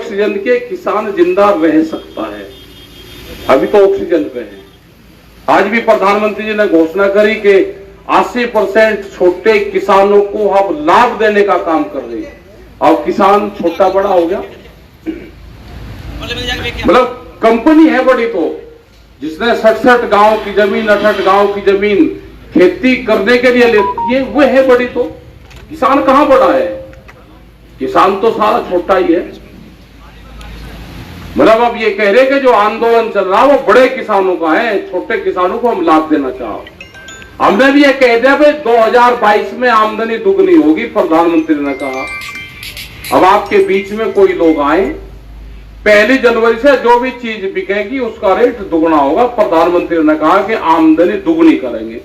Oxygen के किसान जिंदा रह सकता है। अभी तो ऑक्सीजन पे है। आज भी प्रधानमंत्री जी ने घोषणा करी कि 80% छोटे किसानों को अब लाभ देने का काम कर रही है। अब किसान छोटा बड़ा हो गया, मतलब कंपनी है बड़ी, तो जिसने 67 गांव की जमीन 68 गांव की जमीन खेती करने के लिए लेती है वो है बड़ी, तो किसान कहां बड़ा है? किसान तो सारा छोटा ही है। मतलब अब ये कह रहे कि जो आंदोलन चल रहा है वो बड़े किसानों का है, छोटे किसानों को हम लाभ देना चाहो। हमने भी ये कह दिया भाई 2022 में आमदनी दुगनी होगी, प्रधानमंत्री ने कहा। अब आपके बीच में कोई लोग आए, 1 जनवरी से जो भी चीज बिकेगी उसका रेट दुगना होगा। प्रधानमंत्री ने कहा कि आमदनी दुगनी करेंगे।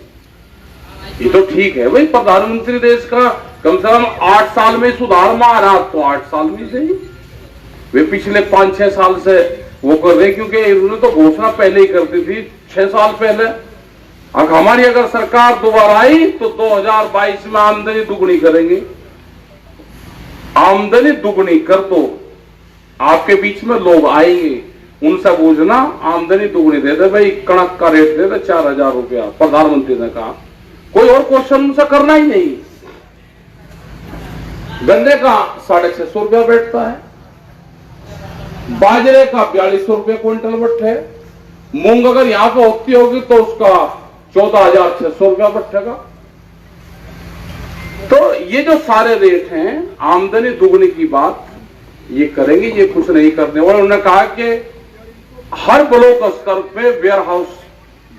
ये तो ठीक है भाई, प्रधानमंत्री देश का कम से कम 8 साल में सुधार में आ रहा, तो 8 साल में से ही वे पिछले 5-6 साल से वो कर रहे, क्योंकि इन्होंने तो घोषणा पहले ही कर दी थी 6 साल पहले। अब हमारी अगर सरकार दोबारा आई तो 2022 में आमदनी दुगनी करेंगे। आमदनी दुगनी कर दो, आपके बीच में लोग आएंगे, उनसे पूछना आमदनी दुगनी दे दे भाई, कणक का रेट दे दे 4000 रुपया, प्रधानमंत्री ने कहा। कोई और क्वेश्चन उनसे करना ही नहीं। गन्ने का 650 रुपया बैठता है, बाजरे का 4200 रुपये क्विंटल बैठे, मूंग अगर यहां पर होती होगी तो उसका 14600 रुपया बैठेगा। तो ये जो सारे रेट हैं, आमदनी दुगनी की बात ये करेंगे, ये कुछ नहीं करने वाले। उन्होंने कहा कि हर ब्लॉक स्तर पे वेयर हाउस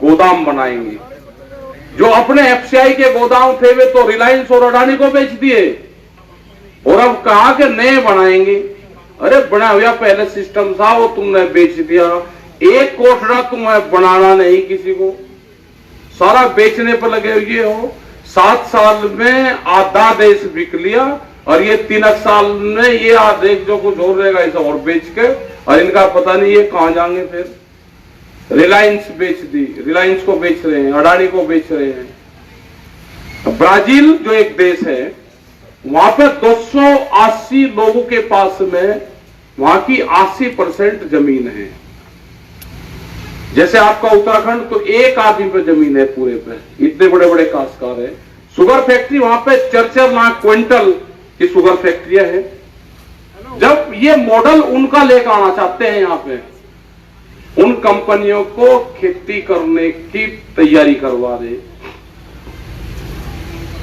गोदाम बनाएंगे। जो अपने एफसीआई के गोदाम थे वे तो रिलायंस और अडानी को बेच दिए, और अब कहा कि नए बनाएंगे। अरे बना हुआ पहले सिस्टम था वो तुमने बेच दिया। एक कोठड़ा तुम्हें बनाना नहीं किसी को, सारा बेचने पर लगे हुए हो। 7 साल में आधा देश बिक लिया, और ये 3 साल में ये आधे जो कुछ और रहेगा इसे और बेच के, और इनका पता नहीं ये कहां जाएंगे फिर। रिलायंस बेच दी, रिलायंस को बेच रहे हैं, अडानी को बेच रहे हैं। ब्राजील जो एक देश है, वहां पे 280 लोगों के पास में वहां की 80% जमीन है। जैसे आपका उत्तराखंड तो एक आदमी पे जमीन है पूरे पे, इतने बड़े बड़े काश्तकार है। शुगर फैक्ट्री वहां पे 4-4 लाख क्विंटल की शुगर फैक्ट्रियां हैं। जब ये मॉडल उनका लेकर आना चाहते हैं यहाँ पे, उन कंपनियों को खेती करने की तैयारी करवा दे,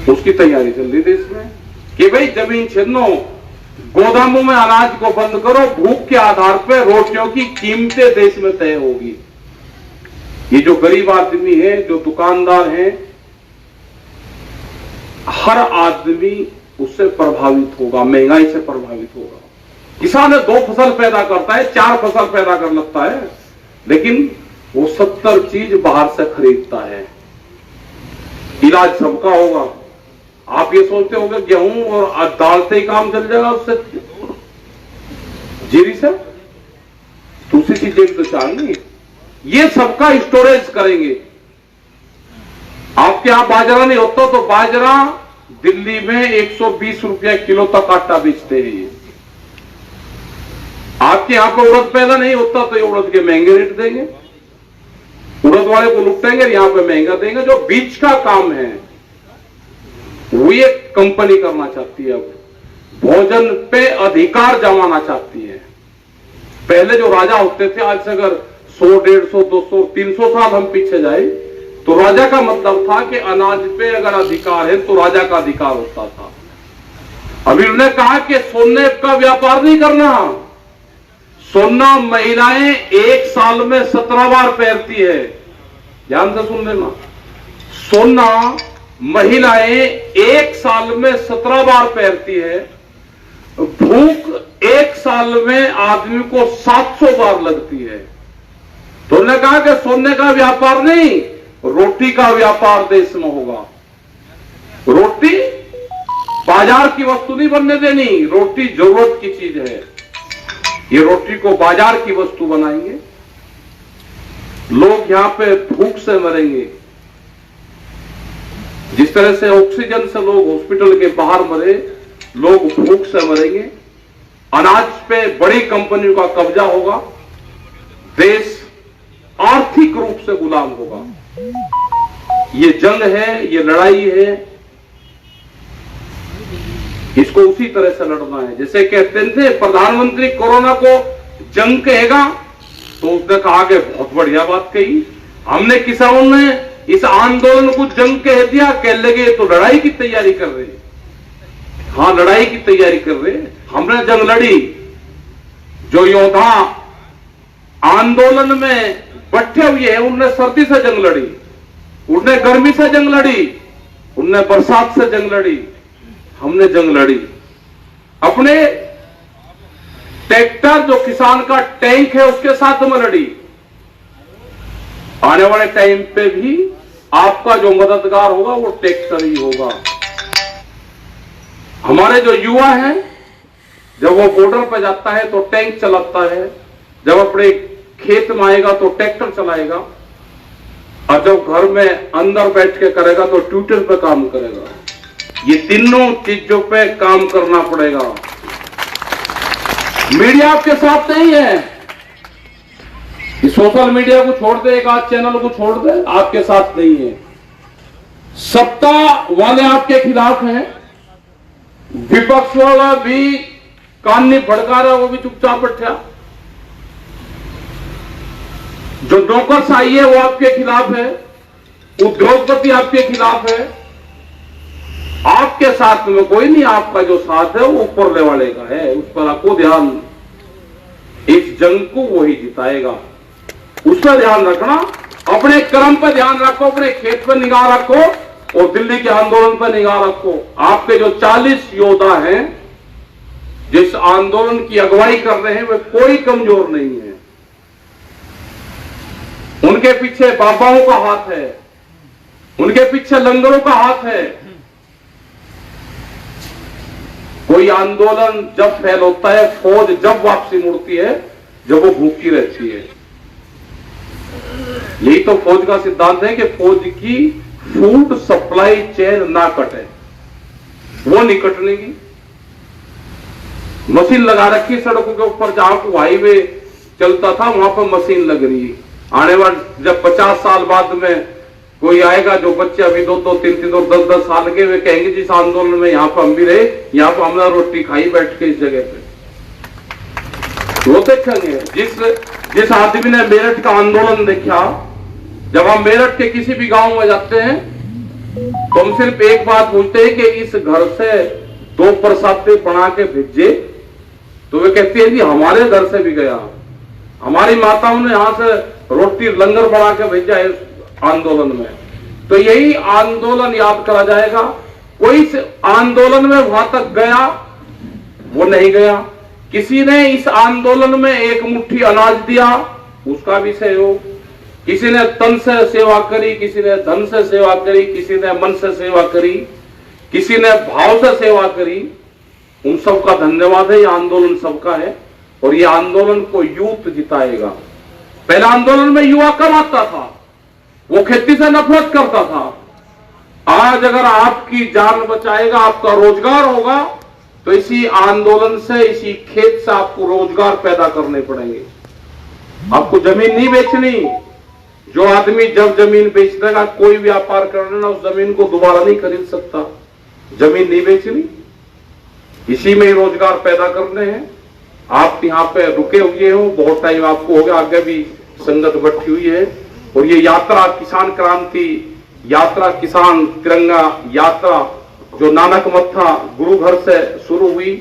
उसकी तैयारी चल रही देश में कि भाई जमीन छीनो, गोदामों में अनाज को बंद करो, भूख के आधार पर रोटियों की कीमतें देश में तय होगी। ये जो गरीब आदमी है, जो दुकानदार हैं, हर आदमी उससे प्रभावित होगा, महंगाई से प्रभावित होगा। किसान 2 फसल पैदा करता है, 4 फसल पैदा कर लगता है, लेकिन वो 70 चीज बाहर से खरीदता है। इलाज सबका होगा। आप ये सोचते होंगे गेहूं और दाल से ही काम चल जाएगा, उससे जीरी से दूसरी चीजें तो चाहिए। ये सबका स्टोरेज करेंगे। आपके यहां बाजरा नहीं होता तो बाजरा दिल्ली में 120 रुपया किलो तक आटा बेचते हैं। ये आपके यहां पर उड़द पैदा नहीं होता तो ये उड़द के महंगे रेट देंगे, उड़द वाले को लुटेंगे, यहां पे महंगा देंगे। जो बीच का काम है वो ये कंपनी करना चाहती है। अब भोजन पे अधिकार जमाना चाहती है। पहले जो राजा होते थे, आज से अगर 100, 150, 200, 300 साल हम पीछे जाए तो राजा का मतलब था कि अनाज पे अगर अधिकार है तो राजा का अधिकार होता था। अभी उन्होंने कहा कि सोने का व्यापार नहीं करना। सोना महिलाएं 1 साल में 17 बार पहनती है, ध्यान से सुन लेना। सोना महिलाएं 1 साल में 17 बार पहनती है। भूख 1 साल में आदमी को 700 बार लगती है। तो उन्होंने कहा कि सोने का व्यापार नहीं, रोटी का व्यापार देश में होगा। रोटी बाजार की वस्तु नहीं बनने देनी, रोटी जरूरत की चीज है। ये रोटी को बाजार की वस्तु बनाएंगे। लोग यहां पे भूख से मरेंगे। जिस तरह से ऑक्सीजन से लोग हॉस्पिटल के बाहर मरे, लोग भूख से मरेंगे। अनाज पे बड़ी कंपनियों का कब्जा होगा, देश आर्थिक रूप से गुलाम होगा। ये जंग है, ये लड़ाई है, इसको उसी तरह से लड़ना है। जैसे कहते थे प्रधानमंत्री कोरोना को जंग कहेगा, तो उसने कहा कि बहुत बढ़िया बात कही। हमने किसानों ने इस आंदोलन को जंग कह दिया, कह लगे तो लड़ाई की तैयारी कर रहे। हाँ, लड़ाई की तैयारी कर रहे। हमने जंग लड़ी। जो योद्धा आंदोलन में बैठे हुए हैं, उनने सर्दी से जंग लड़ी, उनने गर्मी से जंग लड़ी, उनने बरसात से जंग लड़ी। हमने जंग लड़ी अपने ट्रैक्टर, जो किसान का टैंक है, उसके साथ में लड़ी। आने वाले टाइम पे भी आपका जो मददगार होगा वो ट्रैक्टर ही होगा। हमारे जो युवा हैं, जब वो बॉर्डर पे जाता है तो टैंक चलाता है, जब अपने खेत में आएगा तो ट्रैक्टर चलाएगा, और जब घर में अंदर बैठ के करेगा तो ट्विटर पे काम करेगा। ये तीनों चीजों पे काम करना पड़ेगा। मीडिया आपके साथ नहीं है। सोशल मीडिया को छोड़ दे, एक आध चैनल को छोड़ दे, आपके साथ नहीं है। सत्ता वाले आपके खिलाफ हैं, विपक्ष वाला भी कान नहीं भड़का रहा, वो भी चुपचाप बैठा। जो नौकरशाही है वो आपके खिलाफ है, उद्योगपति आपके खिलाफ है। आपके साथ में कोई नहीं, आपका जो साथ है वो ऊपर वाले का है, उस पर आपको ध्यान। इस जंग को वही जिताएगा, उस पर ध्यान रखना। अपने कर्म पर ध्यान रखो, अपने खेत पर निगाह रखो, और दिल्ली के आंदोलन पर निगाह रखो। आपके जो 40 योद्धा हैं, जिस आंदोलन की अगुवाई कर रहे हैं, वे कोई कमजोर नहीं है। उनके पीछे बाबाओं का हाथ है, उनके पीछे लंगरों का हाथ है। कोई आंदोलन जब फैल होता है, फौज जब वापसी मुड़ती है, जब वो भूखी रहती है। यही तो फौज का सिद्धांत है कि फौज की फूड सप्लाई चेन ना कटे, वो नहीं कटने की। मशीन लगा रखी सड़कों के ऊपर, जहां को हाईवे चलता था वहां पर मशीन लग रही है। आने वाले जब 50 साल बाद में कोई आएगा, जो बच्चे अभी 2-2, 3-3 और 10-10 साल के, वे कहेंगे जिस आंदोलन में यहां पर हम भी रहे, यहां पर हमने रोटी खाई बैठ के इस जगह पे। वो देखेंगे जिस आदमी ने मेरठ का आंदोलन देखा। जब हम मेरठ के किसी भी गांव में जाते हैं तो हम सिर्फ एक बात पूछते हैं कि इस घर से 2 प्रसाद बना के भेजे, तो वे कहते हैं जी हमारे घर से भी गया, हमारी माताओं ने यहां से रोटी लंगर बना के भेजा है आंदोलन में। तो यही आंदोलन याद करा जाएगा। कोई आंदोलन में वहां तक गया, वो नहीं गया। किसी ने इस आंदोलन में एक मुट्ठी अनाज दिया, उसका भी सहयोग। किसी ने तन से सेवा करी, किसी ने धन से सेवा करी, किसी ने मन से सेवा करी, किसी ने भाव से सेवा करी। उन सबका धन्यवाद है। ये आंदोलन सबका है और ये आंदोलन को यूथ जिताएगा। पहला आंदोलन में युवा कम आता था, वो खेती से नफरत करता था। आज अगर आपकी जान बचाएगा, आपका रोजगार होगा, तो इसी आंदोलन से, इसी खेत से आपको रोजगार पैदा करने पड़ेंगे। आपको जमीन नहीं बेचनी। जो आदमी जब जमीन बेच देगा, कोई व्यापार करना, उस जमीन को दोबारा नहीं खरीद सकता। जमीन नहीं बेचनी, इसी में ही रोजगार पैदा करने हैं। आप यहाँ पे रुके हुए हो, बहुत टाइम आपको हो गया, आगे भी संगत बैठी हुई है। और ये यात्रा, किसान क्रांति यात्रा, किसान तिरंगा यात्रा, जो नानक मत्था गुरु घर से शुरू हुई,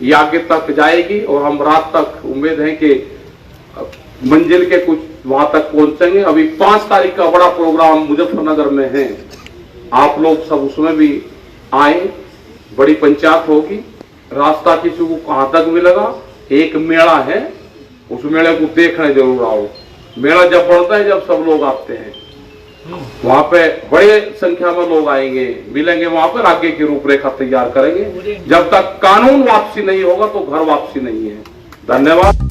ये आगे तक जाएगी। और हम रात तक उम्मीद है कि मंजिल के कुछ वहां तक पहुंचेंगे। अभी 5 तारीख का बड़ा प्रोग्राम मुजफ्फरनगर में है, आप लोग सब उसमें भी आए। बड़ी पंचायत होगी, रास्ता किसी को कहां तक मिलेगा। एक मेला है, उस मेले को देखने जरूर आओ। मेला जब बढ़ता है, जब सब लोग आते हैं, वहां पे बड़े संख्या में लोग आएंगे, मिलेंगे, वहां पर आगे की रूपरेखा तैयार करेंगे। जब तक कानून वापसी नहीं होगा तो घर वापसी नहीं है। धन्यवाद।